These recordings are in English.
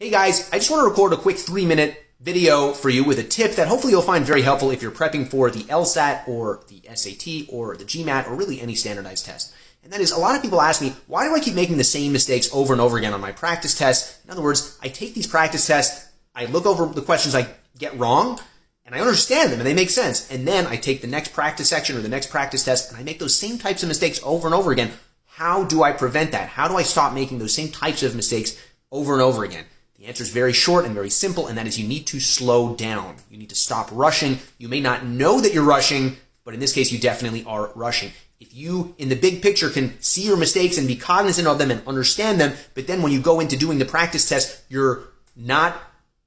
Hey guys, I just want to record a quick 3-minute video for you with a tip that hopefully you'll find very helpful if you're prepping for the LSAT or the SAT or the GMAT or really any standardized test. And that is, a lot of people ask me, why do I keep making the same mistakes over and over again on my practice tests? In other words, I take these practice tests, I look over the questions I get wrong, and I understand them and they make sense. And then I take the next practice section or the next practice test and I make those same types of mistakes over and over again. How do I prevent that? How do I stop making those same types of mistakes over and over again? The answer is very short and very simple, and that is you need to slow down. You need to stop rushing. You may not know that you're rushing, but in this case, you definitely are rushing. If you, in the big picture, can see your mistakes and be cognizant of them and understand them, but then when you go into doing the practice test, you're not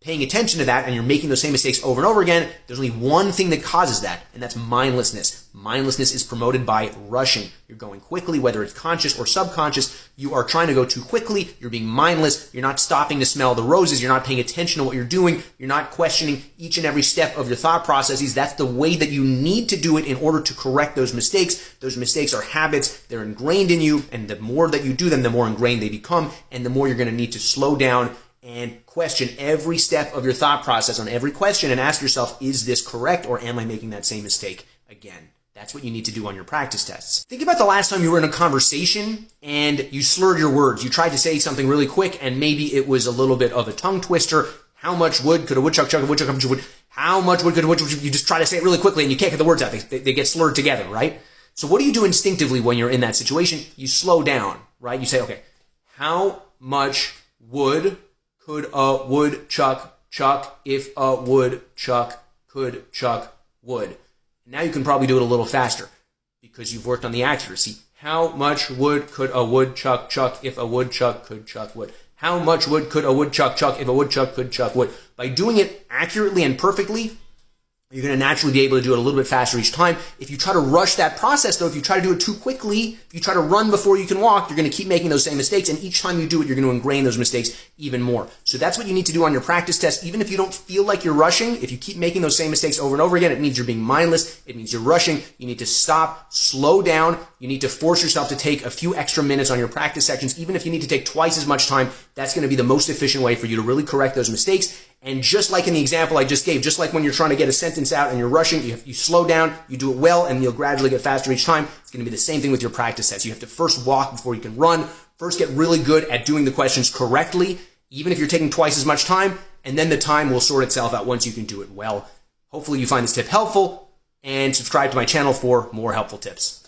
paying attention to that and you're making those same mistakes over and over again, there's only one thing that causes that, and that's mindlessness. Mindlessness is promoted by rushing. You're going quickly, whether it's conscious or subconscious. You are trying to go too quickly. You're being mindless. You're not stopping to smell the roses. You're not paying attention to what you're doing. You're not questioning each and every step of your thought processes. That's the way that you need to do it in order to correct those mistakes. Those mistakes are habits. They're ingrained in you, and the more that you do them, the more ingrained they become, and the more you're going to need to slow down and question every step of your thought process on every question and ask yourself, is this correct or am I making that same mistake again? That's what you need to do on your practice tests. Think about the last time you were in a conversation and you slurred your words. You tried to say something really quick and maybe it was a little bit of a tongue twister. How much wood could a woodchuck chuck, a woodchuck chuck, wood? How much wood could a woodchuck chuck? You just try to say it really quickly and you can't get the words out. They get slurred together, right? So what do you do instinctively when you're in that situation? You slow down, right? You say, okay, how much wood could a woodchuck chuck if a woodchuck could chuck wood? Now you can probably do it a little faster because you've worked on the accuracy. How much wood could a woodchuck chuck if a woodchuck could chuck wood? How much wood could a woodchuck chuck if a woodchuck could chuck wood? By doing it accurately and perfectly, you're going to naturally be able to do it a little bit faster each time. If you try to rush that process, though, if you try to do it too quickly, if you try to run before you can walk, you're going to keep making those same mistakes. And each time you do it, you're going to ingrain those mistakes even more. So that's what you need to do on your practice test. Even if you don't feel like you're rushing, if you keep making those same mistakes over and over again, it means you're being mindless. It means you're rushing. You need to stop, slow down. You need to force yourself to take a few extra minutes on your practice sections. Even if you need to take twice as much time, that's going to be the most efficient way for you to really correct those mistakes. And just like in the example I just gave, just like when you're trying to get a sentence out and you're rushing, you slow down, you do it well, and you'll gradually get faster each time. It's going to be the same thing with your practice tests. You have to first walk before you can run. First get really good at doing the questions correctly, even if you're taking twice as much time, and then the time will sort itself out once you can do it well. Hopefully you find this tip helpful, and subscribe to my channel for more helpful tips.